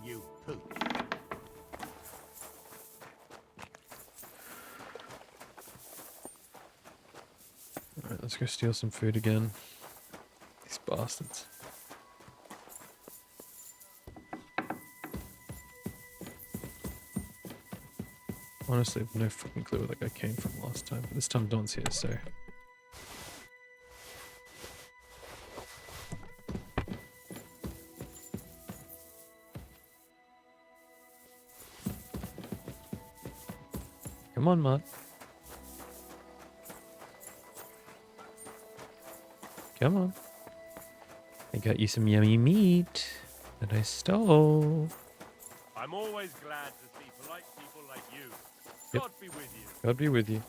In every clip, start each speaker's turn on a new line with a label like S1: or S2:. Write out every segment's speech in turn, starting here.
S1: you poop.
S2: Alright, let's go steal some food again. These bastards. Honestly, I have no fucking clue where that guy came from last time. But this time Don's here, so... Come on, Mutt. Come on. I got you some yummy meat that I stole.
S1: I'm always glad to see polite people like you.
S2: Yep.
S1: God be with you.
S2: God be with you.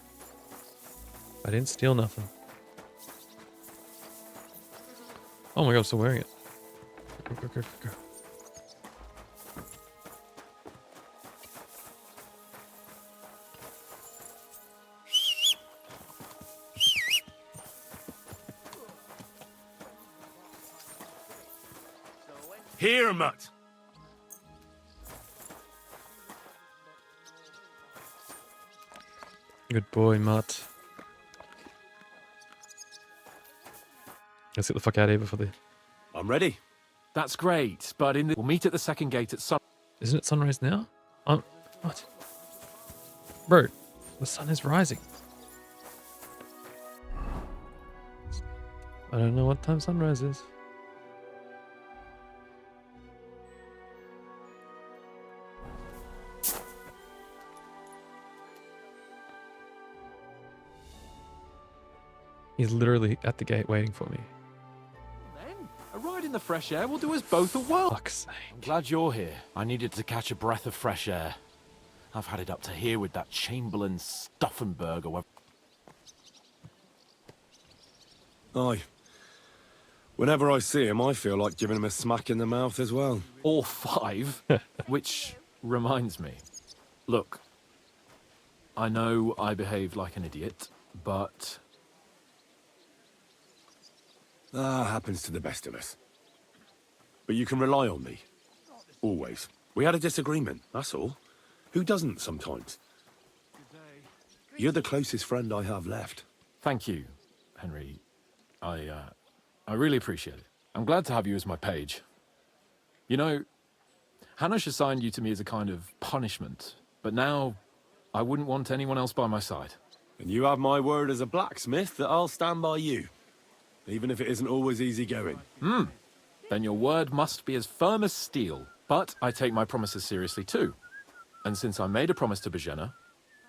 S2: I didn't steal nothing. Oh my god, I'm still wearing it. Go, go, go, go, go.
S1: Here, Mutt.
S2: Good boy, Mutt. Let's get the fuck out of here before they...
S1: I'm ready.
S3: That's great, but we'll meet at the second gate at sun.
S2: Isn't it sunrise now? What? Bro, the sun is rising. I don't know what time sunrise is. He's literally at the gate waiting for me.
S3: Then, a ride in the fresh air will do us both a whirl.
S2: Fuck's sake.
S3: I'm glad you're here. I needed to catch a breath of fresh air. I've had it up to here with that Chamberlain Stuffenberg or whatever.
S4: Aye. Whenever I see him, I feel like giving him a smack in the mouth as well.
S3: Or 5, which reminds me. Look, I know I behaved like an idiot, but...
S4: Happens to the best of us. But you can rely on me. Always. We had a disagreement, that's all. Who doesn't sometimes? You're the closest friend I have left.
S3: Thank you, Henry. I really appreciate it. I'm glad to have you as my page. You know, Hanish assigned you to me as a kind of punishment, but now I wouldn't want anyone else by my side.
S4: And you have my word as a blacksmith that I'll stand by you. Even if it isn't always easy going.
S3: Then your word must be as firm as steel. But I take my promises seriously too. And since I made a promise to Bajena,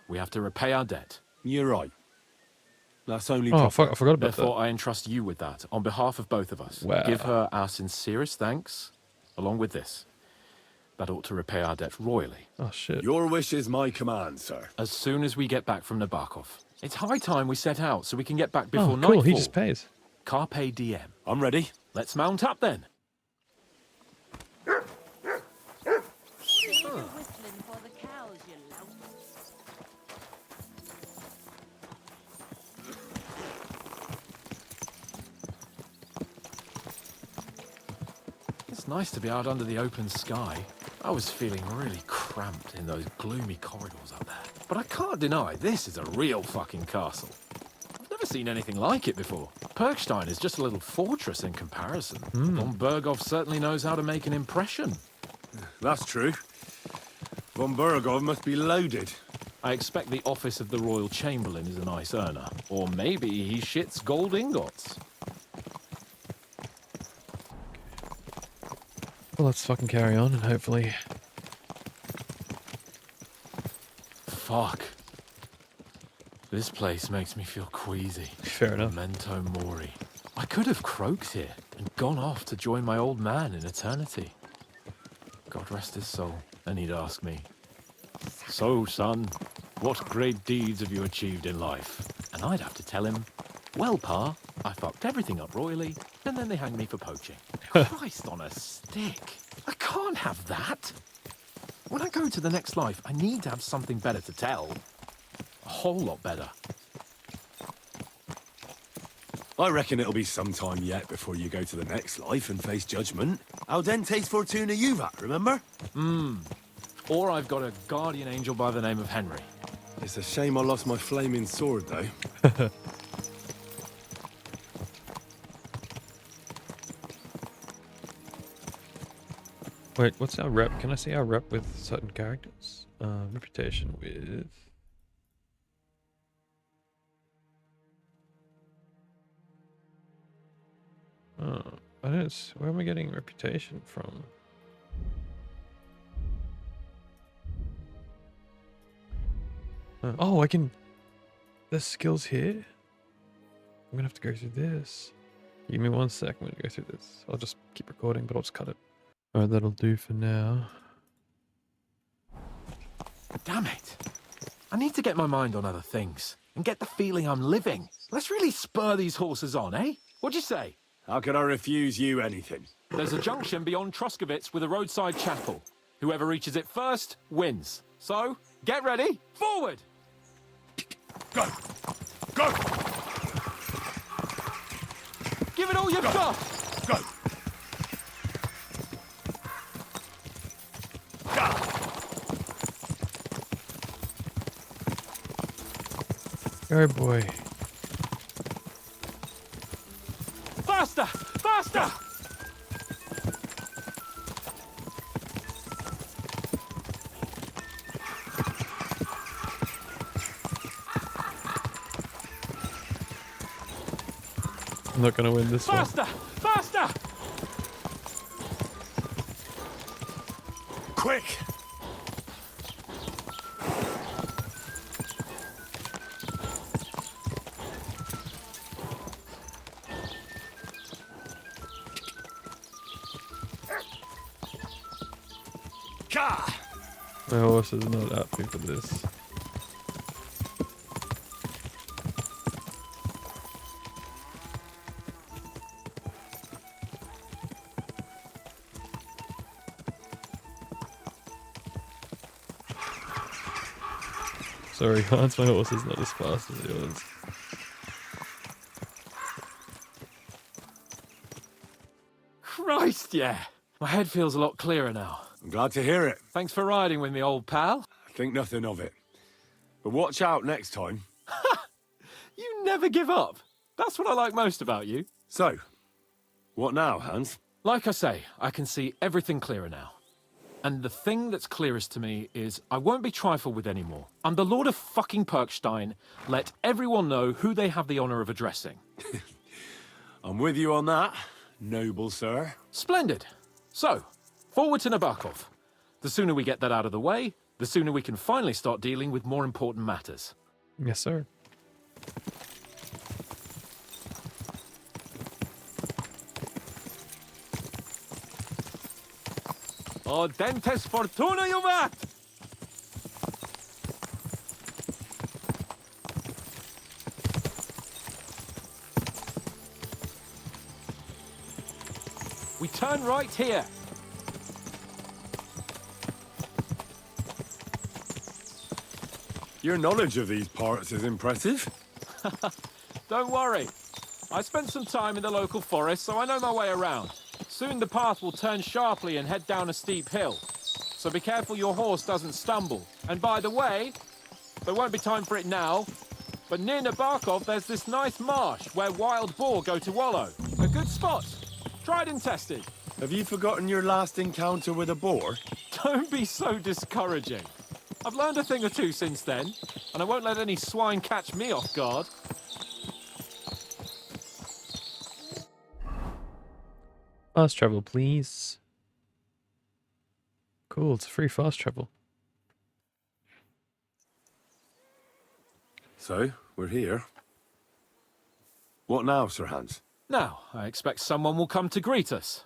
S3: we have to repay our debt.
S4: You're right. That's only
S2: Oh,
S4: proper.
S2: fuck, I forgot about
S3: Therefore,
S2: that.
S3: I entrust you with that, on behalf of both of us.
S2: Wow.
S3: Give her our sincerest thanks, along with this. That ought to repay our debt royally.
S2: Oh, shit.
S4: Your wish is my command, sir.
S3: As soon as we get back from Nebakov. It's high time we set out so we can get back before
S2: Oh,
S3: nightfall.
S2: cool, he just pays.
S3: Carpe diem.
S4: I'm ready.
S3: Let's mount up then.
S5: Whistling for the cows, you lout.
S3: It's nice to be out under the open sky. I was feeling really cramped in those gloomy corridors up there. But I can't deny, this is a real fucking castle. I've never seen anything like it before. Perkstein is just a little fortress in comparison. Von Berghoff certainly knows how to make an impression.
S4: That's true. Von Bergov must be loaded.
S3: I expect the office of the Royal Chamberlain is a nice earner. Or maybe he shits gold ingots.
S2: Well, let's fucking carry on and hopefully...
S3: Fuck. This place makes me feel queasy.
S2: Fair enough.
S3: Memento mori. I could have croaked here and gone off to join my old man in eternity. God rest his soul. And he'd ask me, "So, son, what great deeds have you achieved in life?" And I'd have to tell him, "Well, Pa, I fucked everything up royally, and then they hanged me for poaching." Christ on a stick. I can't have that. When I go to the next life, I need to have something better to tell. A whole lot better.
S4: I reckon it'll be some time yet before you go to the next life and face judgment. Audentes fortuna juvat, remember?
S3: Or I've got a guardian angel by the name of Henry.
S4: It's a shame I lost my flaming sword, though.
S2: Wait, what's our rep? Can I see our rep with certain characters? Reputation with... Oh, I don't... Where am I getting reputation from? Oh, I can... There's skills here? I'm gonna have to go through this. Give me 1 sec, I'm gonna go through this. I'll just keep recording, but I'll just cut it. Alright, that'll do for now.
S3: Damn it. I need to get my mind on other things and get the feeling I'm living. Let's really spur these horses on, eh? What'd you say?
S4: How can I refuse you anything?
S3: There's a junction beyond Truskovitz with a roadside chapel. Whoever reaches it first wins. So, get ready. Forward!
S4: Go! Go!
S3: Give it all you've got!
S4: Go!
S2: Oh boy.
S3: Faster! Faster!
S2: I'm not gonna win this one.
S3: Faster! Faster!
S4: Quick!
S2: My horse is not happy for this. Sorry, Hans, my horse is not as fast as yours.
S3: Christ, yeah. My head feels a lot clearer now.
S4: I'm glad to hear it.
S3: Thanks for riding with me, old pal.
S4: Think nothing of it. But watch out next time.
S3: You never give up. That's what I like most about you.
S4: So, what now, Hans?
S3: Like I say, I can see everything clearer now. And the thing that's clearest to me is I won't be trifled with anymore. I'm the Lord of fucking Perkstein. Let everyone know who they have the honor of addressing.
S4: I'm with you on that, noble sir.
S3: Splendid. So, forward to Nebakov. The sooner we get that out of the way, the sooner we can finally start dealing with more important matters.
S2: Yes, sir.
S3: Audentes fortuna juvat! We turn right here.
S4: Your knowledge of these parts is impressive.
S3: Don't worry. I spent some time in the local forest, so I know my way around. Soon the path will turn sharply and head down a steep hill. So be careful your horse doesn't stumble. And by the way, there won't be time for it now, but near Nebakov there's this nice marsh where wild boar go to wallow. A good spot. Tried and tested.
S4: Have you forgotten your last encounter with a boar?
S3: Don't be so discouraging. I've learned a thing or two since then, and I won't let any swine catch me off guard.
S2: Fast travel, please. Cool, it's free fast travel.
S4: So, we're here. What now, Sir Hans?
S3: Now, I expect someone will come to greet us.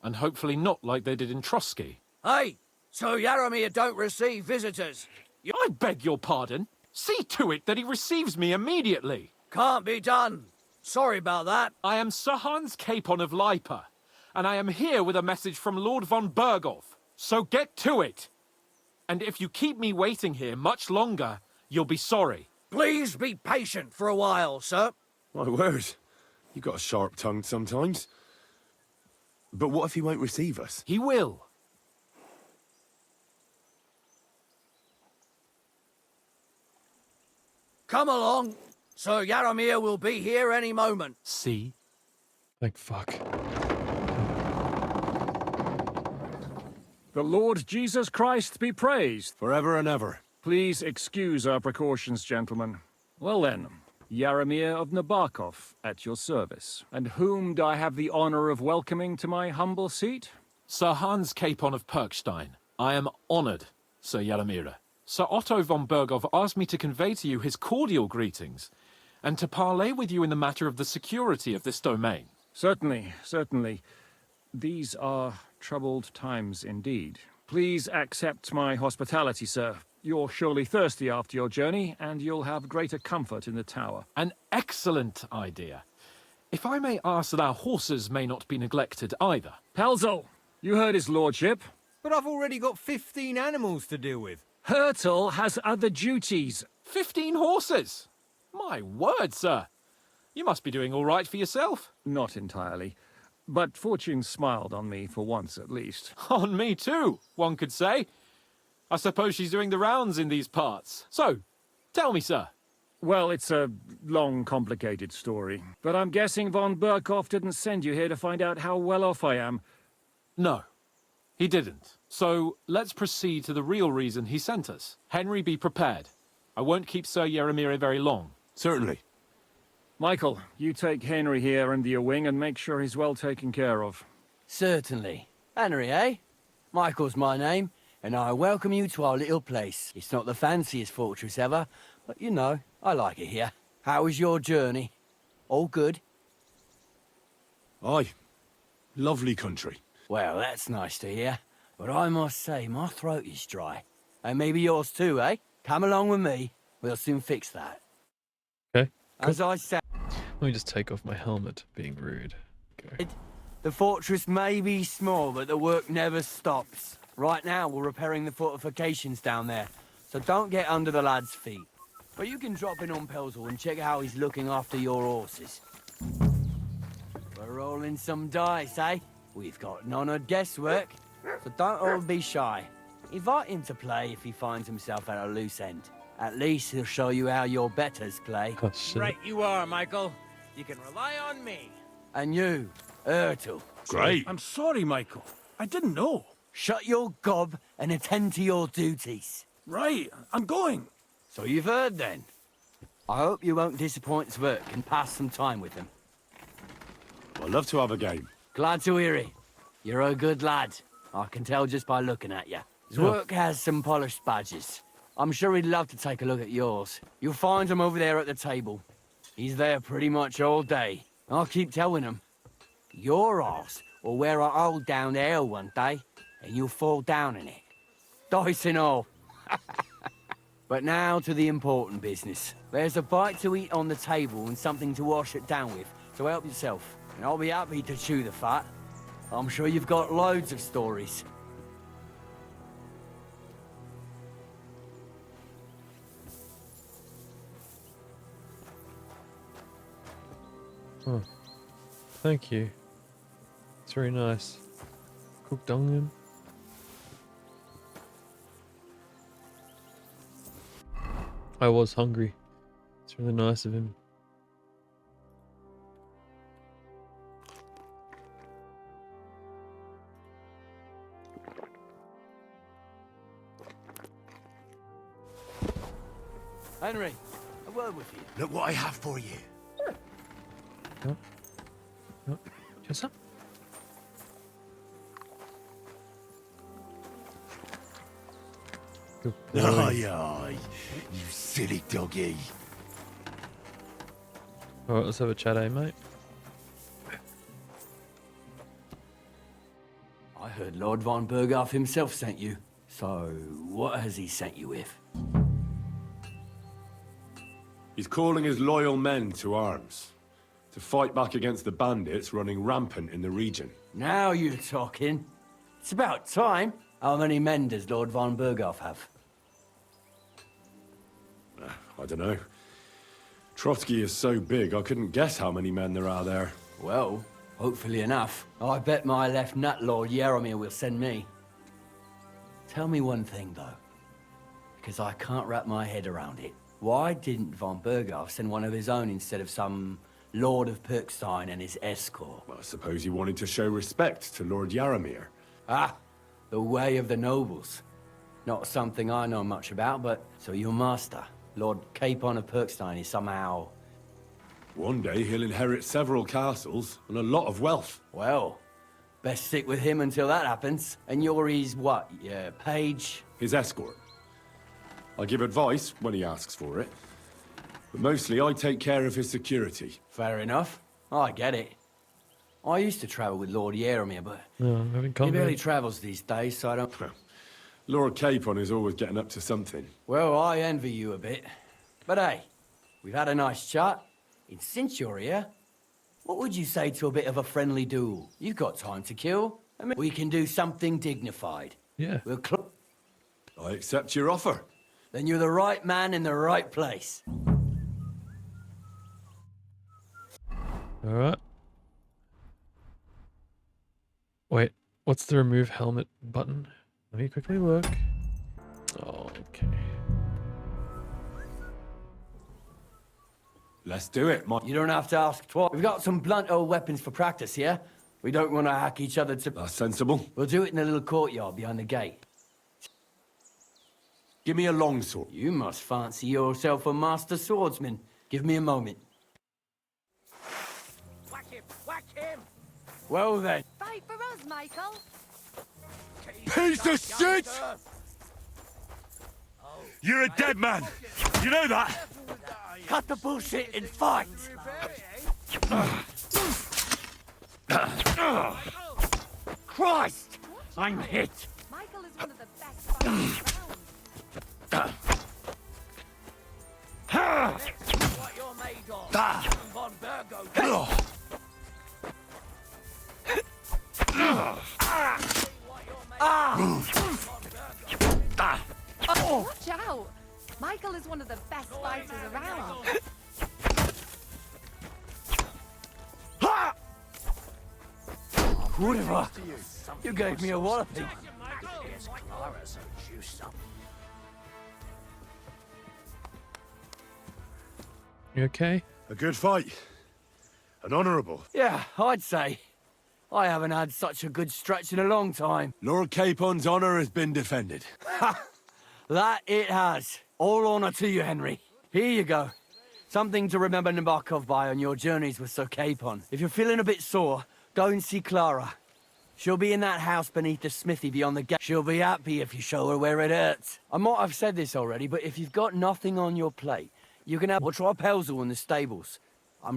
S3: And hopefully not like they did in Trotsky.
S6: Hey, so Yaromir don't receive visitors.
S3: I beg your pardon. See to it that he receives me immediately.
S6: Can't be done. Sorry about that.
S3: I am Sir Hans Capon of Lipa, and I am here with a message from Lord von Berghoff. So get to it. And if you keep me waiting here much longer, you'll be sorry.
S6: Please be patient for a while, sir.
S4: My word. You got a sharp tongue sometimes. But what if he won't receive us?
S3: He will.
S6: Come along. Sir Yaramir will be here any moment.
S3: See?
S2: Thank fuck.
S7: The Lord Jesus Christ be praised.
S4: Forever and ever.
S7: Please excuse our precautions, gentlemen. Well then, Yaramir of Nebakov, at your service. And whom do I have the honor of welcoming to my humble seat?
S3: Sir Hans Capon of Perkstein. I am honored, Sir Yaramira. Sir Otto von Bergov asked me to convey to you his cordial greetings, and to parley with you in the matter of the security of this domain.
S7: Certainly, certainly. These are troubled times indeed. Please accept my hospitality, sir. You're surely thirsty after your journey, and you'll have greater comfort in the tower.
S3: An excellent idea. If I may ask that our horses may not be neglected either.
S7: Pelzel, you heard his lordship.
S8: But I've already got 15 animals to deal with.
S7: Hurtle has other duties.
S3: 15 horses! My word, sir. You must be doing all right for yourself.
S7: Not entirely. But fortune smiled on me for once at least.
S3: On me too, one could say. I suppose she's doing the rounds in these parts. So, tell me, sir.
S7: Well, it's a long, complicated story. But I'm guessing von Berkov didn't send you here to find out how well off I am.
S3: No, he didn't. So, let's proceed to the real reason he sent us. Henry, be prepared. I won't keep Sir Yaramir very long.
S4: Certainly.
S7: Michael, you take Henry here under your wing and make sure he's well taken care of.
S6: Certainly. Henry, eh? Michael's my name, and I welcome you to our little place. It's not the fanciest fortress ever, but you know, I like it here. How was your journey? All good?
S4: Aye. Lovely country.
S6: Well, that's nice to hear. But I must say, my throat is dry. And maybe yours too, eh? Come along with me. We'll soon fix that.
S2: Okay.
S6: As I said,
S2: Let me just take off my helmet, being rude. Okay.
S6: the fortress may be small, but the work never stops. Right now, we're repairing the fortifications down there, so don't get under the lad's feet. But you can drop in on Pelzel and check how he's looking after your horses. We're rolling some dice, eh? We've got none of guesswork, so don't all be shy. Invite him to play if he finds himself at a loose end. At least he'll show you how your betters play.
S2: Oh, shit.
S8: Right you are, Michael. You can rely on me.
S6: And you, Ertul,
S4: Great.
S1: I'm sorry, Michael. I didn't know.
S6: shut your gob and attend to your duties.
S1: Right, I'm going.
S6: So you've heard then. I hope you won't disappoint Zwerk and pass some time with him.
S4: I'd love to have a game.
S6: Glad to hear it. You're a good lad. I can tell just by looking at you. Zwerk has some polished badges. I'm sure he'd love to take a look at yours. You'll find him over there at the table. He's there pretty much all day. I'll keep telling him. Your arse will wear a hole down there one day, and you'll fall down in it. Dice and all. But now to the important business. There's a bite to eat on the table and something to wash it down with, so help yourself. And I'll be happy to chew the fat. I'm sure you've got loads of stories.
S2: Oh, thank you. It's very nice. Cooked onion. I was hungry. It's really nice of him.
S6: Henry, a word with you.
S4: Look what I have for you.
S2: No. Theresa? Good boy.
S4: Aye, aye. You silly doggy.
S2: Alright, let's have a chat, eh, mate?
S6: I heard Lord von Berghoff himself sent you. So, what has he sent you with?
S4: He's calling his loyal men to arms. To fight back against the bandits running rampant in the region.
S6: Now you're talking. It's about time. How many men does Lord von Berghoff have?
S4: I don't know. Trotsky is so big, I couldn't guess how many men there are there.
S6: Well, hopefully enough. I bet my left nut, Lord Yaromir, will send me. Tell me one thing, though, because I can't wrap my head around it. Why didn't von Berghoff send one of his own instead of some Lord of Perkstein and his escort?
S4: Well, I suppose he wanted to show respect to Lord Yaromir.
S6: Ah, the way of the nobles. Not something I know much about, but so your master, Lord Capon of Perkstein, is somehow...
S4: One day he'll inherit several castles and a lot of wealth.
S6: Well, best stick with him until that happens. And you're his, what, page?
S4: His escort. I give advice when he asks for it, but mostly I take care of his security.
S6: Fair enough. I get it. I used to travel with Lord Yaromir, but
S2: No, I'm having
S6: he
S2: combat.
S6: barely travels these days, so I don't...
S4: Lord Capon is always getting up to something.
S6: Well, I envy you a bit. But hey, we've had a nice chat. And since you're here, what would you say to a bit of a friendly duel? You've got time to kill. I mean, we can do something dignified.
S2: Yeah.
S6: We'll
S4: I accept your offer.
S6: Then you're the right man in the right place.
S2: Alright. Wait, what's the remove helmet button? Let me quickly look. Oh, okay.
S4: Let's do it, Mike.
S6: You don't have to ask twice. We've got some blunt old weapons for practice here. We don't want to hack each other to...
S4: That's sensible.
S6: We'll do it in the little courtyard behind the gate.
S4: Give me a longsword.
S6: You must fancy yourself a master swordsman. Give me a moment.
S8: Whack him! Whack him!
S6: Well then.
S5: Fight for us, Michael.
S4: Piece of shit! You're a dead man. You know that?
S6: Cut the bullshit and fight! Christ! I'm hit!
S5: Michael is one of the best fighters around.
S8: What you're made of! Von Bergo!
S5: Watch out! Michael is one of the best fighters around.
S6: Whatever! You gave me a walloping.
S8: Is KLARA so juiced up?
S2: You okay?
S4: A good fight. An honourable.
S6: Yeah, I'd say. I haven't had such a good stretch in a long time.
S4: Lord Capon's honour has been defended.
S6: That it has. All honour to you, Henry. Here you go. Something to remember Nebakov by on your journeys with Sir Capon. If you're feeling a bit sore, go and see KLARA. She'll be in that house beneath the smithy beyond the gate. She'll be happy if you show her where it hurts. I might have said this already, but if you've got nothing on your plate, you can have... We'll try Pelzel in the stables.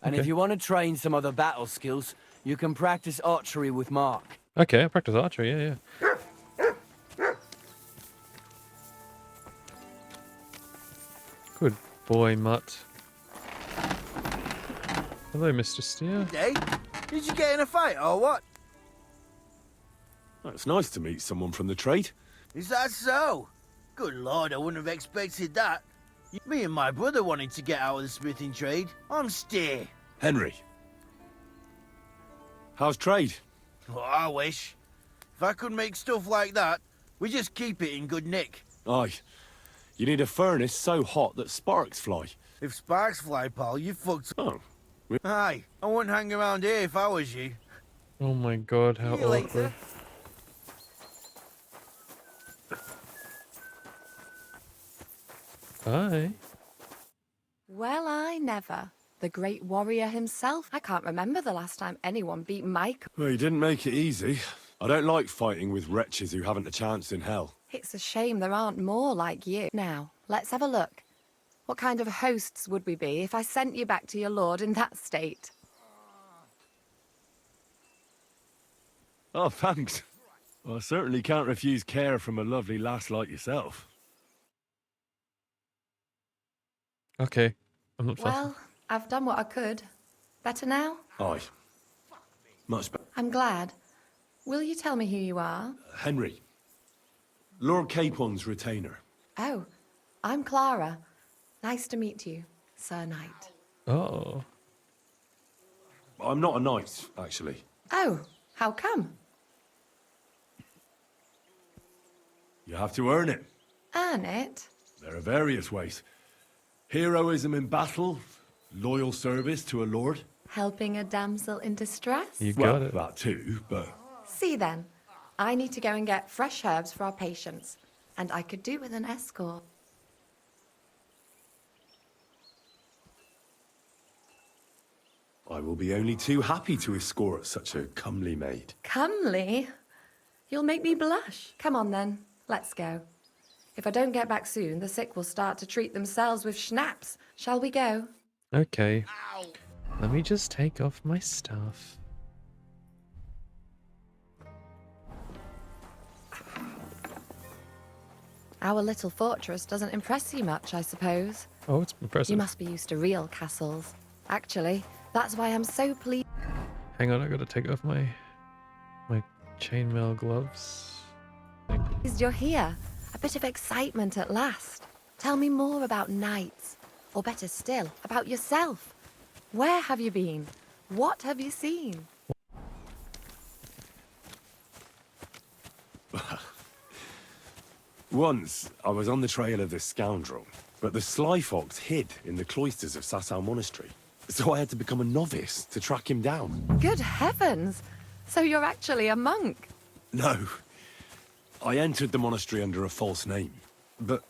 S6: And if you want to train some other battle skills, you can practice archery with Mark.
S2: Okay, I practice archery, yeah. Good boy, Mutt. Hello, Mr. Steer.
S9: Hey, did you get in a fight or what?
S4: It's nice to meet someone from the trade.
S9: Is that so? Good lord, I wouldn't have expected that. Me and my brother wanted to get out of the smithing trade. I'm steer.
S4: Henry. How's trade?
S9: Oh, I wish. If I could make stuff like that, we just keep it in good nick.
S4: Aye. You need a furnace so hot that sparks fly.
S9: If sparks fly, pal, you fucked.
S4: Oh.
S9: Aye, I wouldn't hang around here if I was you.
S2: Oh my god, how
S9: See you later.
S2: awkward. Bye.
S5: Well, I never. The great warrior himself. I can't remember the last time anyone beat Michael.
S4: Well, you didn't make it easy. I don't like fighting with wretches who haven't a chance in hell.
S5: It's a shame there aren't more like you. Now, let's have a look. What kind of hosts would we be if I sent you back to your lord in that state?
S4: Oh, thanks. Well, I certainly can't refuse care from a lovely lass like yourself.
S2: Okay, I'm not fussed.
S5: Well, I've done what I could. Better now?
S4: Aye. Much better.
S5: I'm glad. Will you tell me who you are?
S4: Henry. Lord Capon's retainer.
S5: Oh, I'm KLARA. Nice to meet you, Sir Knight.
S2: Oh.
S4: I'm not a knight, actually.
S5: Oh, how come?
S4: You have to earn it.
S5: Earn it?
S4: There are various ways. Heroism in battle, loyal service to a lord.
S5: Helping a damsel in distress?
S2: You
S4: Well,
S2: got it.
S4: that too, but
S5: See then, I need to go and get fresh herbs for our patients, and I could do with an escort.
S4: I will be only too happy to escort such a comely maid.
S5: Comely? You'll make me blush. Come on then, let's go. If I don't get back soon, the sick will start to treat themselves with schnapps. Shall we go?
S2: Okay. Let me just take off my stuff.
S5: Our little fortress doesn't impress you much, I suppose.
S2: Oh, it's impressive.
S5: You must be used to real castles. Actually, that's why I'm so pleased.
S2: Hang on, I gotta take off my chainmail gloves.
S5: You're here. A bit of excitement at last. Tell me more about knights. Or better still, about yourself. Where have you been? What have you seen?
S4: Once, I was on the trail of this scoundrel, but the sly fox hid in the cloisters of Sasau Monastery. So I had to become a novice to track him down.
S5: Good heavens! So you're actually a monk?
S4: No. I entered the monastery under a false name. But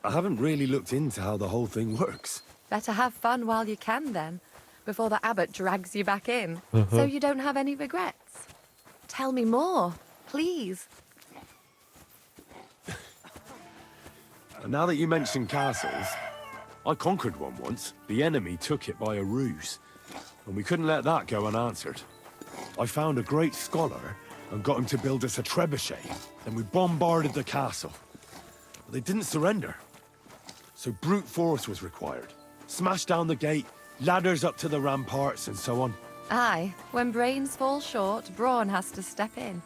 S4: I haven't really looked into how the whole thing works.
S5: Better have fun while you can then, before the abbot drags you back in, so you don't have any regrets. Tell me more, please.
S4: Now that you mention castles, I conquered one once. The enemy took it by a ruse, and we couldn't let that go unanswered. I found a great scholar and got him to build us a trebuchet, and we bombarded the castle. But they didn't surrender, so brute force was required. Smashed down the gate, ladders up to the ramparts, and so on.
S5: Aye, when brains fall short, brawn has to step in.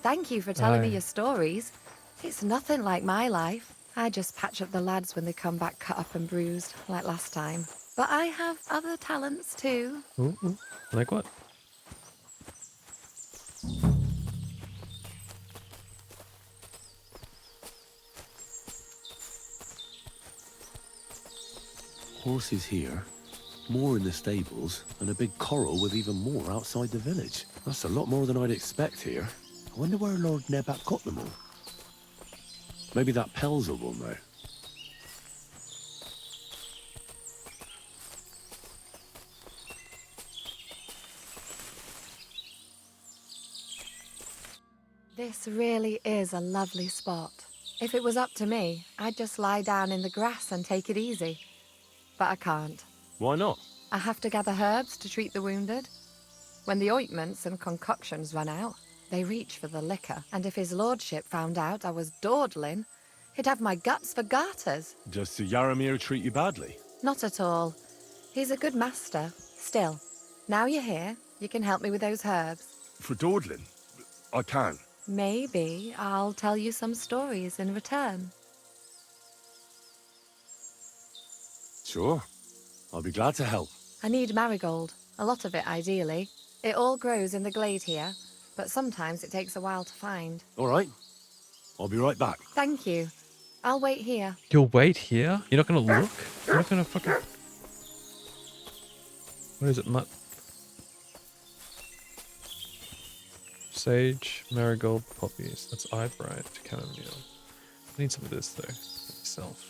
S5: Thank you for telling me your stories. It's nothing like my life. I just patch up the lads when they come back cut up and bruised, like last time. But I have other talents too.
S2: Ooh. Like what?
S4: Horses here, more in the stables, and a big corral with even more outside the village. That's a lot more than I'd expect here. I wonder where Lord Nebak got them all. Maybe that Pelzer will know.
S5: This really is a lovely spot. If it was up to me, I'd just lie down in the grass and take it easy. But I can't.
S4: Why not?
S5: I have to gather herbs to treat the wounded. When the ointments and concoctions run out, they reach for the liquor, and if his lordship found out I was dawdling, he'd have my guts for garters.
S4: Does Sir Yaramir treat you badly?
S5: Not at all. He's a good master. Still, now you're here, you can help me with those herbs.
S4: For dawdling? I can.
S5: Maybe I'll tell you some stories in return.
S4: Sure. I'll be glad to help.
S5: I need marigold, a lot of it ideally. It all grows in the glade here, but sometimes it takes a while to find.
S4: All right. I'll be right back.
S5: Thank you. I'll wait here.
S2: You'll wait here? You're not gonna look? You're not gonna fucking... What is it, Mutt? Sage, marigold, poppies. That's eyebright, chamomile. I need some of this though, myself.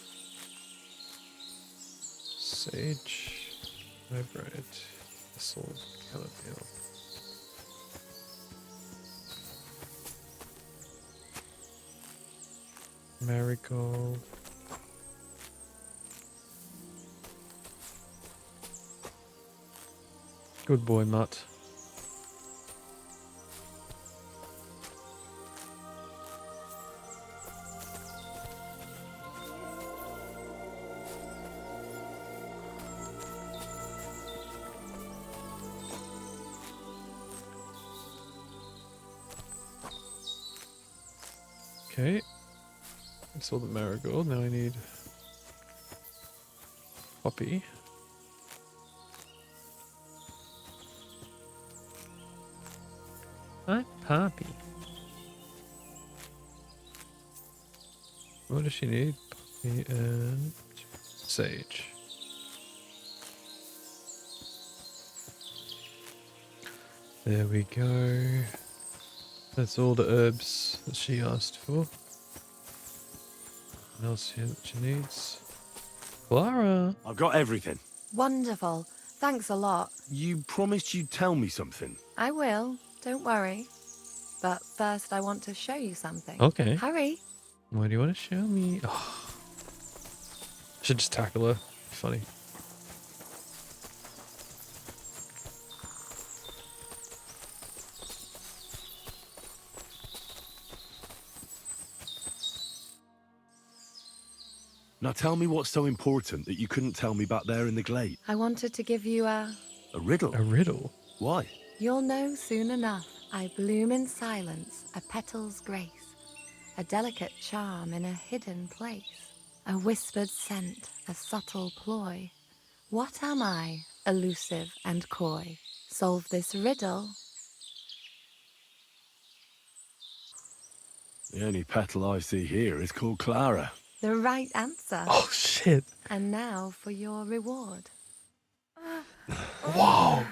S2: Sage, eyebright, thistle, chamomile. Marigold. Good boy, Mutt. Okay. I saw the marigold, now I need poppy. Poppy. What does she need? Poppy and sage. There we go. That's all the herbs that she asked for. What else here that she needs? KLARA!
S4: I've got everything.
S5: Wonderful. Thanks a lot.
S4: You promised you'd tell me something.
S5: I will. Don't worry. But first I want to show you something.
S2: Okay.
S5: Hurry.
S2: What do you want to show me? Oh. I should just tackle her. Funny.
S4: Now tell me what's so important that you couldn't tell me back there in the glade.
S5: I wanted to give you a...
S4: A riddle?
S2: A riddle?
S4: Why?
S5: You'll know soon enough. I bloom in silence, a petal's grace, a delicate charm in a hidden place, a whispered scent, a subtle ploy. What am I, elusive and coy? Solve this riddle.
S4: The only petal I see here is called KLARA.
S5: The right answer.
S2: Oh, shit.
S5: And now for your reward.
S2: Wow.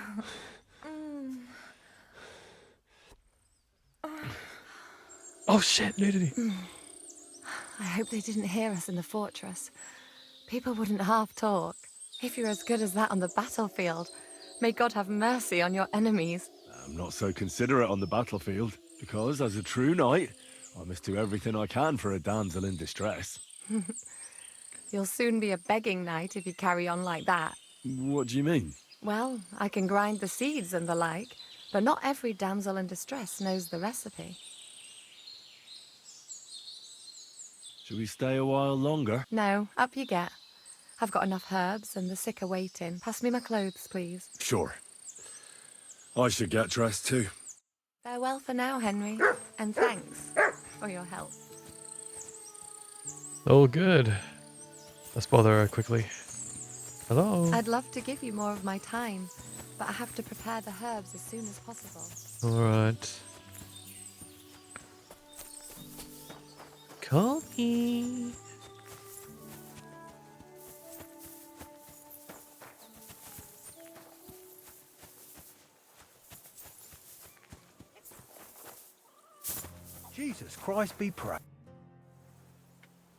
S2: Oh, shit, nudity.
S5: I hope they didn't hear us in the fortress. People wouldn't half talk. If you're as good as that on the battlefield, may God have mercy on your enemies.
S4: I'm not so considerate on the battlefield, because as a true knight, I must do everything I can for a damsel in distress.
S5: You'll soon be a begging knight if you carry on like that.
S4: What do you mean?
S5: Well, I can grind the seeds and the like, but not every damsel in distress knows the recipe.
S4: Shall we stay a while longer?
S5: No, up you get. I've got enough herbs and the sick are waiting. Pass me my clothes, please.
S4: Sure. I should get dressed too.
S5: Farewell for now, Henry, and thanks for your help.
S2: Oh, good. Let's bother her quickly. Hello?
S5: I'd love to give you more of my time, but I have to prepare the herbs as soon as possible.
S2: Alright. Call me.
S10: Jesus Christ be praised.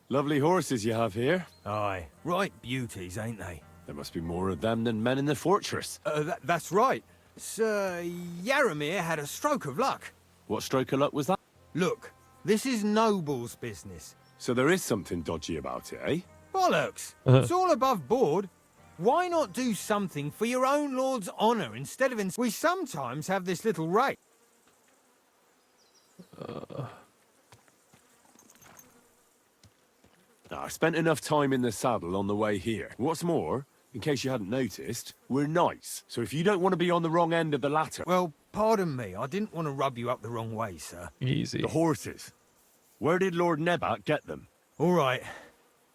S4: Lovely horses you have here.
S10: Aye, right beauties, ain't they?
S4: There must be more of them than men in the fortress.
S10: That's right. Sir Yaramir had a stroke of luck.
S4: What stroke of luck was that?
S10: Look, this is Noble's business.
S4: So there is something dodgy about it, eh?
S10: Bollocks! It's all above board. Why not do something for your own lord's honour instead of... We sometimes have this little race.
S4: I spent enough time in the saddle on the way here. What's more, in case you hadn't noticed, we're knights. So if you don't want to be on the wrong end of the ladder...
S10: Well, pardon me, I didn't want to rub you up the wrong way, sir.
S2: Easy.
S4: The horses. Where did Lord Nebakov get them?
S10: All right.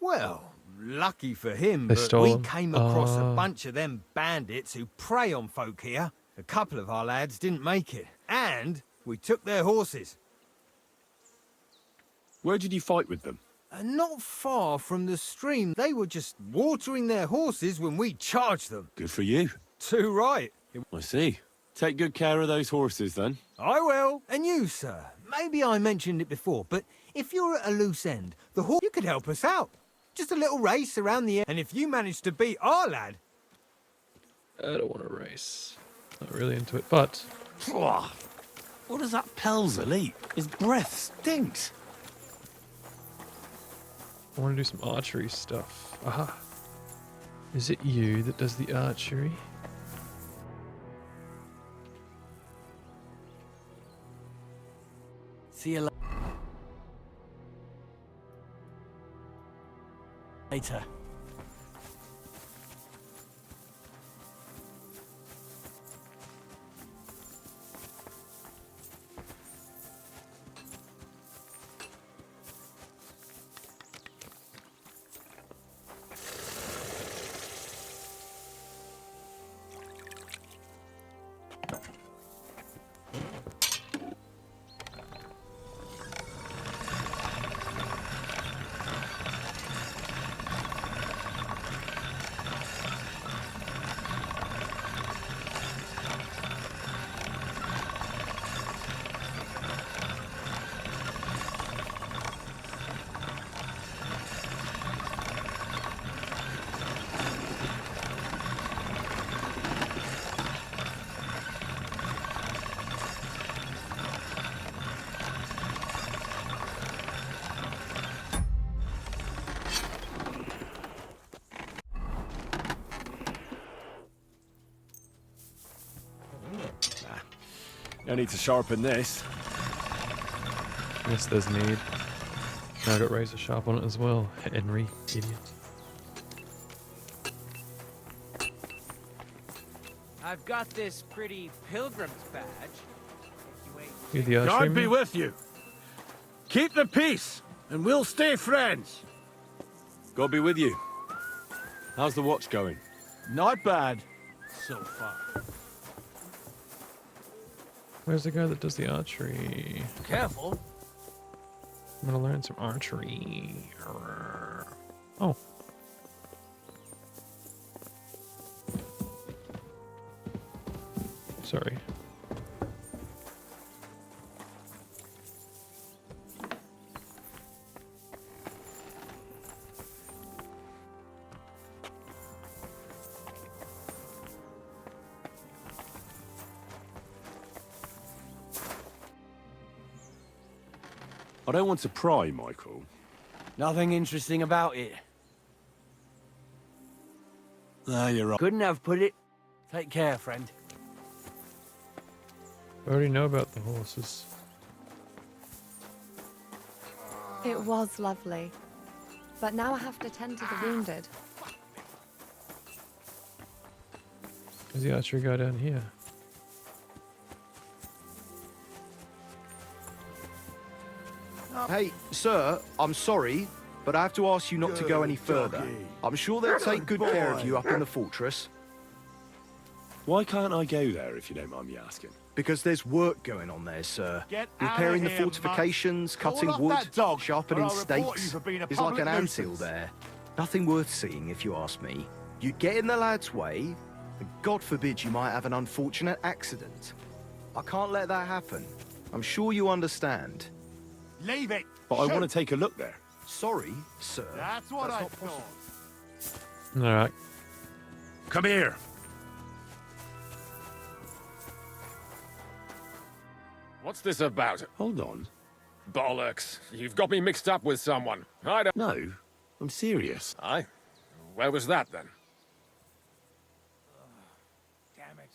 S10: Well, lucky for him,
S2: They
S10: but
S2: stole
S10: we
S2: them.
S10: came across a bunch of them bandits who prey on folk here. A couple of our lads didn't make it, and we took their horses.
S4: Where did you fight with them?
S10: Not far from the stream. They were just watering their horses when we charged them.
S4: Good for you.
S10: Too right.
S4: I see. Take good care of those horses, then.
S10: I will. And you, sir. Maybe I mentioned it before, but if you're at a loose end, the horse... You could help us out. Just a little race around the... And if you manage to beat our lad...
S2: I don't want to race. Not really into it, but...
S4: What does that Pelzer eat? His breath stinks.
S2: I want to do some archery stuff. Aha. Is it you that does the archery?
S6: See you later.
S4: I need to sharpen this.
S2: Yes, there's need. Now I got razor sharp on it as well. Henry, idiot.
S8: I've got this pretty pilgrim's badge.
S2: You're the archery
S9: God be
S2: man?
S9: with you. Keep the peace, and we'll stay friends.
S4: God be with you. How's the watch going?
S9: Not bad, so far.
S2: Where's the guy that does the archery?
S8: Careful.
S2: I'm gonna learn some archery. Oh. Sorry.
S4: I don't want to pry, Michael.
S6: Nothing interesting about it.
S4: Ah, you're right.
S6: Couldn't have put it. Take care, friend.
S2: I already know about the horses.
S5: It was lovely. But now I have to tend to the wounded.
S2: There's the archery guy down here.
S11: Hey, sir, I'm sorry, but I have to ask you not to go any further. I'm sure they'll take good care of you up in the fortress.
S4: Why can't I go there if you don't mind me asking?
S11: Because there's work going on there, sir.
S9: Get out
S11: Repairing
S9: of
S11: the
S9: here,
S11: fortifications,
S9: Call
S11: cutting
S9: off
S11: wood,
S9: that dog,
S11: sharpening
S9: or I'll report you
S11: stakes.
S9: for being a
S11: It's like
S9: public
S11: an anthill
S9: nuisance.
S11: there. Nothing worth seeing, if you ask me. You get in the lad's way, and God forbid you might have an unfortunate accident. I can't let that happen. I'm sure you understand.
S9: Leave it.
S4: But I
S9: Shoot.
S4: want to take a look there.
S11: Sorry, sir.
S9: That's what I
S11: not
S9: thought.
S2: Alright.
S4: Come here.
S1: What's this about?
S4: Hold on.
S1: Bollocks. You've got me mixed up with someone. I don't...
S4: No, I'm serious.
S1: Aye? Where was that then?
S9: Damn it.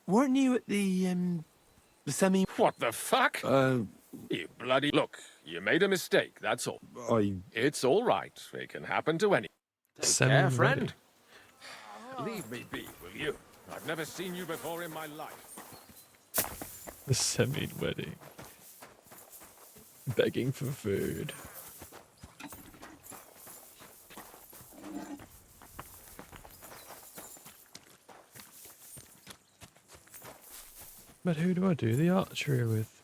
S4: Weren't you at the semi...
S1: What the fuck? You bloody... Look, you made a mistake, that's all. It's all right. It can happen to any... Take care, friend. Leave me be, will you? I've never seen you before in my life.
S2: The semi wedding. Begging for food. But who do I do the archery with?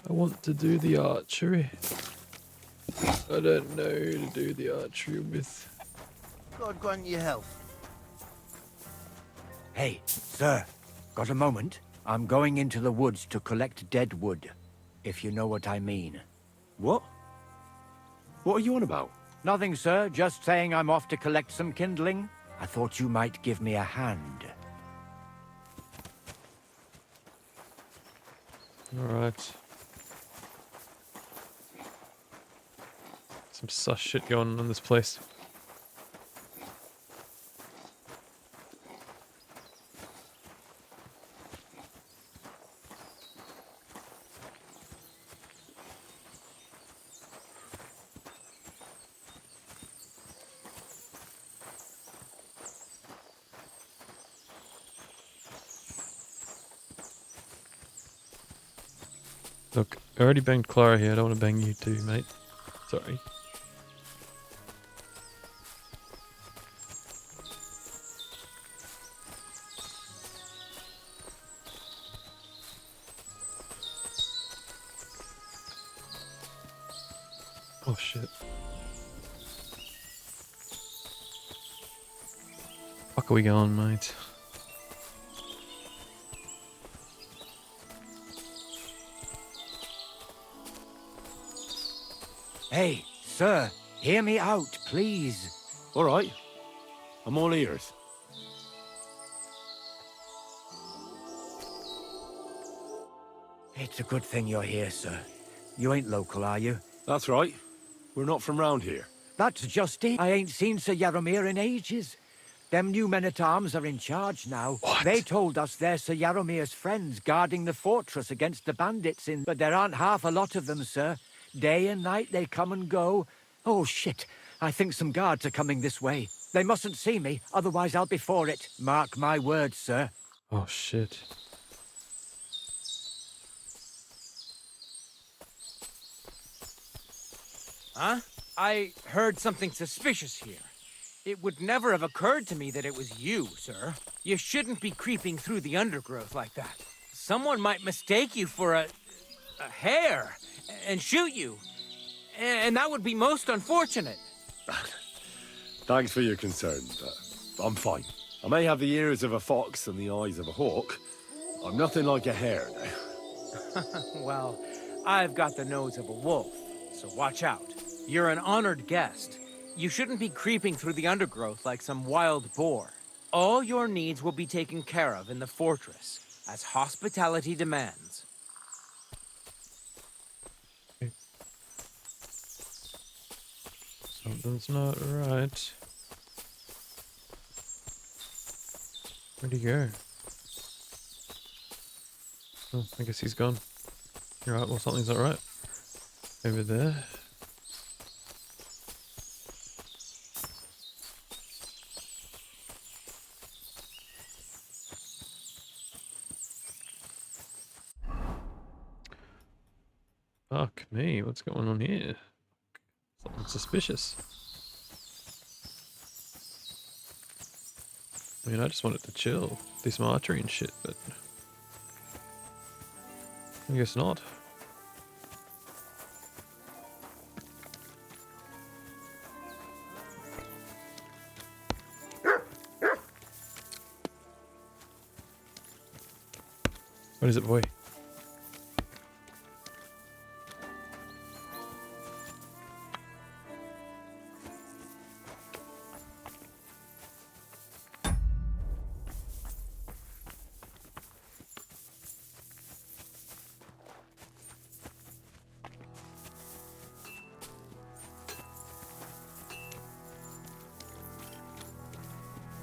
S2: I want to do the archery. I don't know who to do the archery with.
S9: God grant you health.
S6: Hey, sir, got a moment? I'm going into the woods to collect dead wood, if you know what I mean.
S4: What? What are you on about?
S6: Nothing, sir, just saying I'm off to collect some kindling. I thought you might give me a hand.
S2: Alright. Some sus shit going on in this place. Look, I already banged KLARA here, I don't want to bang you too, mate. Sorry. Oh shit. Fuck are we going, mate?
S6: Hey,
S10: sir, hear me out, please.
S4: All right. I'm all ears.
S10: It's a good thing you're here, sir. You ain't local, are you?
S4: That's right. We're not from round here.
S10: That's just it. I ain't seen Sir Yaromir in ages. Them new men-at-arms are in charge now.
S2: What?
S10: They told us they're Sir Yaromir's friends guarding the fortress against the bandits in... But there aren't half a lot of them, sir. Day and night they come and go. Oh, shit. I think some guards are coming this way. They mustn't see me, otherwise I'll be for it. Mark my words, sir.
S2: Oh, shit.
S12: Huh? I heard something suspicious here. It would never have occurred to me that it was you, sir. You shouldn't be creeping through the undergrowth like that. Someone might mistake you for a hare and shoot you. And that would be most unfortunate.
S4: Thanks for your concern, but I'm fine. I may have the ears of a fox and the eyes of a hawk. I'm nothing like a hare now.
S12: Well, I've got the nose of a wolf, so watch out. You're an honored guest. You shouldn't be creeping through the undergrowth like some wild boar. All your needs will be taken care of in the fortress, as hospitality demands.
S2: Something's not right. Where'd he go? Oh, I guess he's gone. You're right, well, something's not right. Over there. Fuck me, what's going on here? Something suspicious. I mean, I just wanted to chill, do some archery and shit, but I guess not. What is it, boy?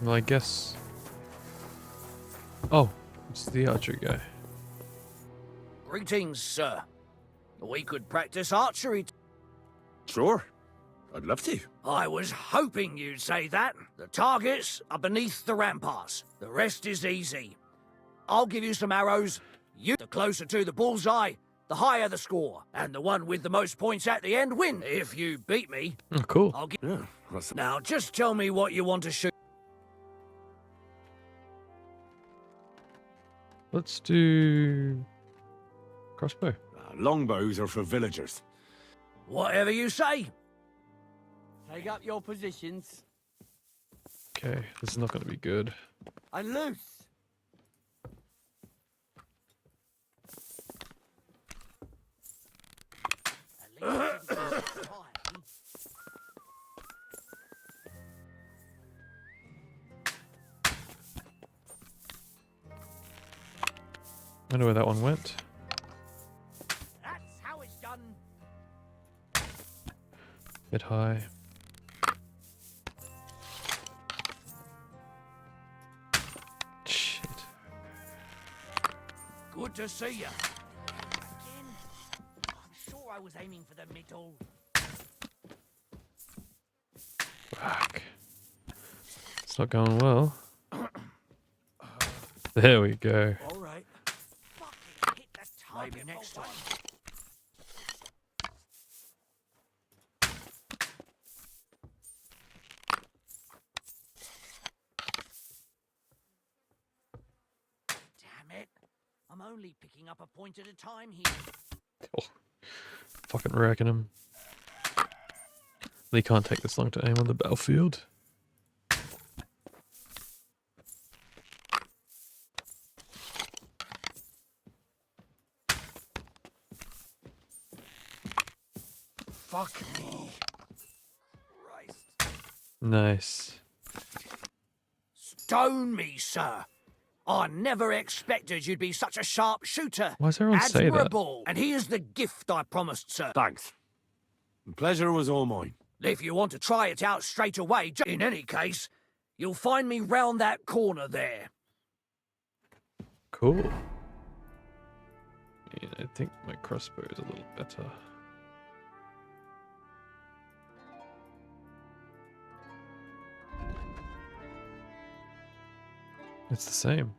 S2: Well, I guess... Oh, it's the archery guy.
S8: Greetings, sir. We could practice archery.
S4: Sure. I'd love to.
S8: I was hoping you'd say that. The targets are beneath the ramparts. The rest is easy. I'll give you some arrows. The closer to the bullseye, the higher the score. And the one with the most points at the end wins. If you beat me,
S2: Oh, cool.
S8: I'll give...
S4: Yeah,
S8: Now, just tell me what you want to shoot.
S2: Let's do... crossbow.
S4: longbows are for villagers.
S8: Whatever you say.
S6: Take up your positions.
S2: Okay, this is not going to be good.
S6: And loose.
S2: I wonder where that one went.
S8: That's how it's done.
S2: Bit high. Shit.
S8: Good to see you. Again? I'm sure I was aiming for the middle.
S2: Fuck. It's not going well. There we go.
S8: All right. Fucking hit the target. Maybe next time. Damn it. I'm only picking up a point at a time here.
S2: Oh, fucking wrecking him. They can't take this long to aim on the battlefield.
S4: Fuck me.
S2: Nice.
S8: Stone me, sir. I never expected you'd be such a sharp shooter.
S2: Why does everyone say that?
S8: Admirable. And here's the gift I promised, sir.
S4: Thanks. The pleasure was all mine.
S8: If you want to try it out straight away, in any case, you'll find me round that corner there.
S2: Cool. Yeah, I think my crossbow is a little better. It's the same.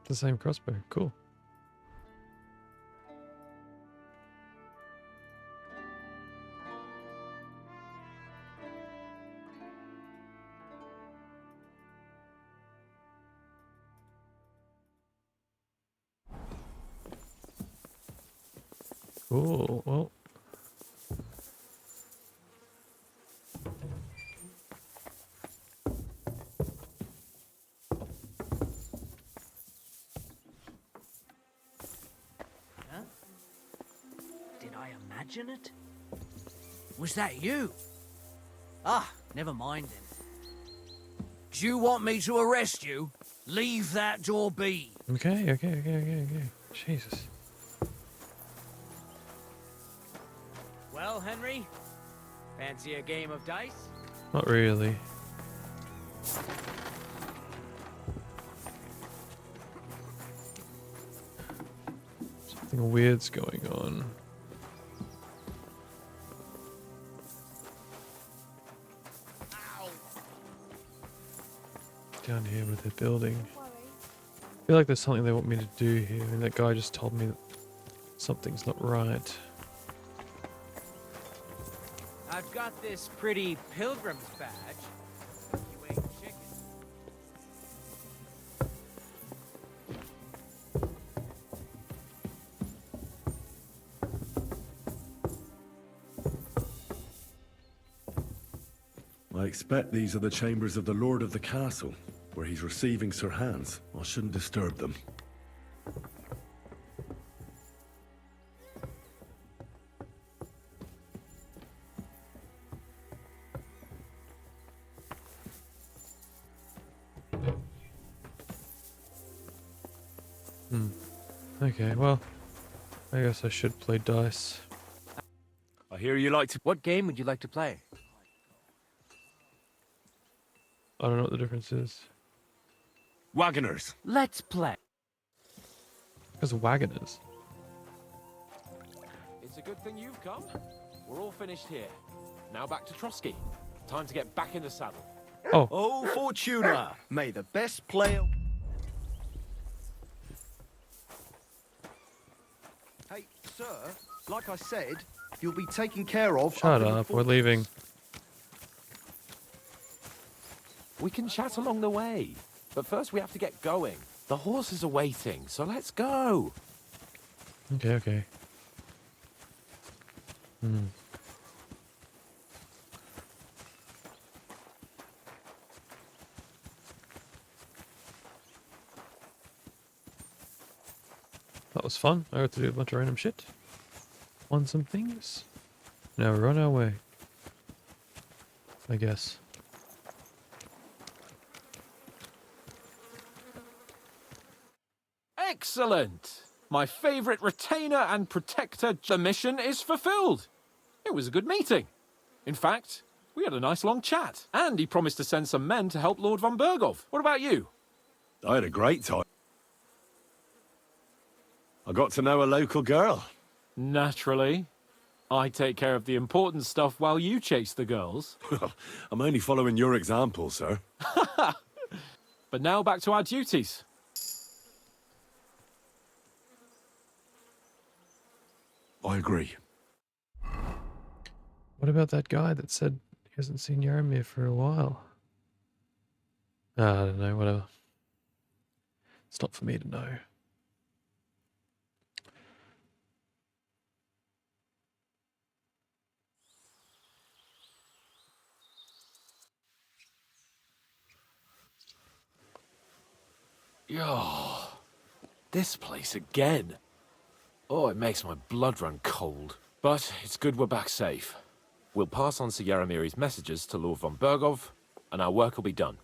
S2: The same crossbow. Cool. Cool. Well.
S8: Did I imagine it? Was that you? Ah, never mind then. Do you want me to arrest you? Leave that door be.
S2: Okay. Jesus.
S12: Well, Henry, fancy a game of dice?
S2: Not really. Something weird's going on. Down here with the building. I feel like there's something they want me to do here, and that guy just told me that something's not right.
S12: I've got this pretty pilgrim's badge. You ate chicken.
S4: I expect these are the chambers of the Lord of the Castle, where he's receiving Sir Hans. I shouldn't disturb them.
S2: Okay, well, I guess I should play dice.
S4: I hear you like to...
S12: What game would you like to play?
S2: I don't know what the difference is.
S4: Wagoners.
S12: Let's play.
S2: Because wagoners.
S3: It's a good thing you've come. We're all finished here. Now back to Trotsky. Time to get back in the saddle.
S11: Oh, Fortuna! May the best player... Hey, sir, like I said, you'll be taken care of...
S2: Shut up, we're leaving.
S3: We can chat along the way. But first we have to get going. The horses are waiting, so let's go.
S2: Okay. That was fun. I got to do a bunch of random shit. Won some things. Now we're on our way. I guess.
S3: Excellent! My favourite retainer and protector. The mission is fulfilled. It was a good meeting. In fact, we had a nice long chat. And he promised to send some men to help Lord von Bergov. What about you?
S4: I had a great time. I got to know a local girl.
S3: Naturally. I take care of the important stuff while you chase the girls.
S4: I'm only following your example, sir.
S3: But now back to our duties.
S4: I agree.
S2: What about that guy that said he hasn't seen Yaromir for a while? I don't know, whatever. It's not for me to know.
S3: Yo, this place again. Oh, it makes my blood run cold. But it's good we're back safe. We'll pass on Sir Yaromir's messages to Lord von Bergov, and our work will be done.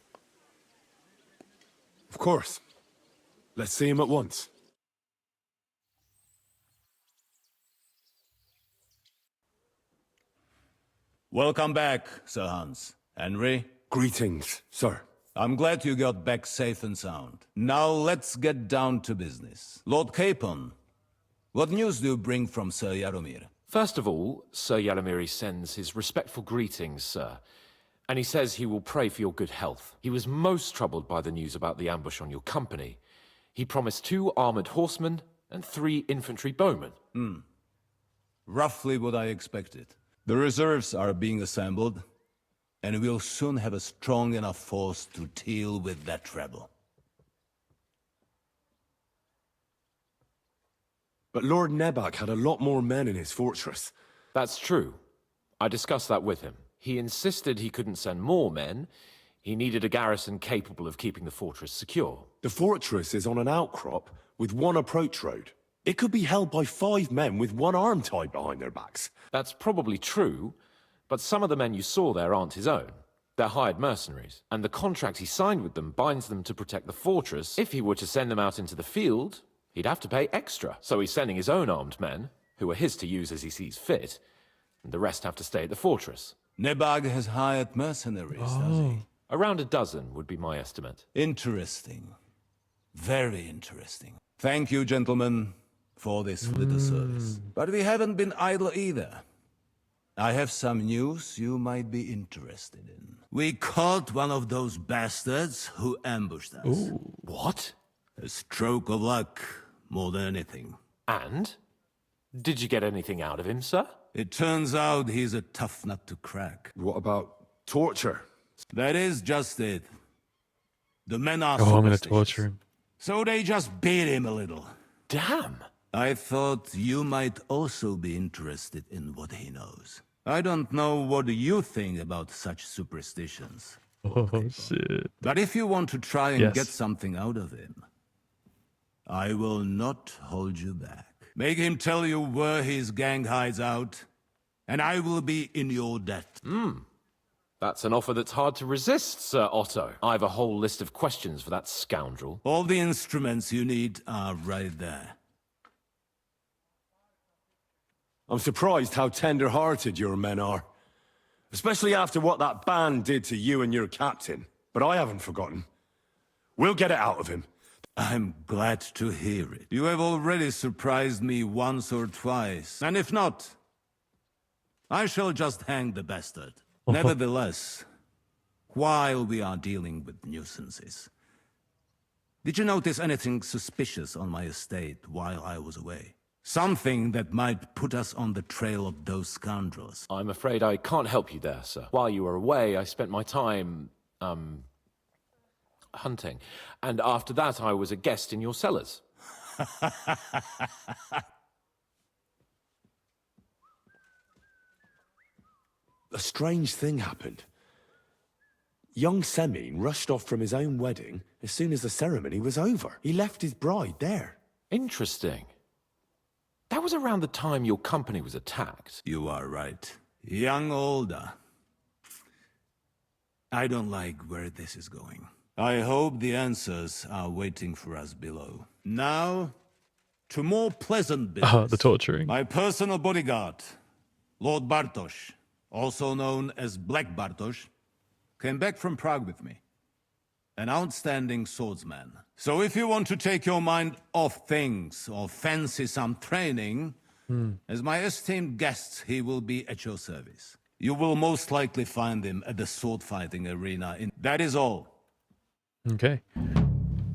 S4: Of course. Let's see him at once.
S13: Welcome back, Sir Hans. Henry?
S4: Greetings, sir.
S13: I'm glad you got back safe and sound. Now let's get down to business. Lord Capon, what news do you bring from Sir Yaromir?
S3: First of all, Sir Yaromir sends his respectful greetings, sir. And he says he will pray for your good health. He was most troubled by the news about the ambush on your company. He promised 2 armored horsemen and 3 infantry bowmen.
S13: Roughly what I expected. The reserves are being assembled, and we'll soon have a strong enough force to deal with that trouble.
S4: But Lord Nebak had a lot more men in his fortress.
S3: That's true. I discussed that with him. He insisted he couldn't send more men. He needed a garrison capable of keeping the fortress secure.
S4: The fortress is on an outcrop with 1 approach road. It could be held by 5 men with 1 arm tied behind their backs.
S3: That's probably true, but some of the men you saw there aren't his own. They're hired mercenaries, and the contract he signed with them binds them to protect the fortress. If he were to send them out into the field, he'd have to pay extra. So he's sending his own armed men, who are his to use as he sees fit, and the rest have to stay at the fortress.
S13: Nebag has hired mercenaries, does he?
S3: Around a dozen would be my estimate.
S13: Interesting. Very interesting. Thank you, gentlemen, for this little service. But we haven't been idle either. I have some news you might be interested in. We caught one of those bastards who ambushed us.
S3: Ooh. What?
S13: A stroke of luck, more than anything.
S3: And? Did you get anything out of him, sir?
S13: It turns out he's a tough nut to crack.
S4: What about torture?
S13: That is just it. The men are
S2: I'm gonna
S13: superstitious.
S2: torture him.
S13: So they just beat him a little.
S3: Damn!
S13: I thought you might also be interested in what he knows. I don't know what you think about such superstitions.
S2: Oh, shit.
S13: But if you want to try and
S2: Yes.
S13: get something out of him, I will not hold you back. Make him tell you where his gang hides out, and I will be in your debt.
S3: That's an offer that's hard to resist, Sir Otto. I've a whole list of questions for that scoundrel.
S13: All the instruments you need are right there.
S4: I'm surprised how tender-hearted your men are. Especially after what that band did to you and your captain. But I haven't forgotten. We'll get it out of him.
S13: I'm glad to hear it. You have already surprised me once or twice. And if not, I shall just hang the bastard. Nevertheless, while we are dealing with nuisances, did you notice anything suspicious on my estate while I was away? Something that might put us on the trail of those scoundrels.
S3: I'm afraid I can't help you there, sir. While you were away, I spent my time, hunting. And after that, I was a guest in your cellars.
S4: A strange thing happened. Young Semine rushed off from his own wedding as soon as the ceremony was over. He left his bride there.
S3: Interesting. That was around the time your company was attacked.
S13: You are right. Young Olda. I don't like where this is going. I hope the answers are waiting for us below. Now, to more pleasant business.
S2: The torturing.
S13: My personal bodyguard, Lord Bartosz, also known as Black Bartosz, came back from Prague with me. An outstanding swordsman. So if you want to take your mind off things or fancy some training, as my esteemed guest, he will be at your service. You will most likely find him at the sword fighting arena. That is all.
S2: Okay.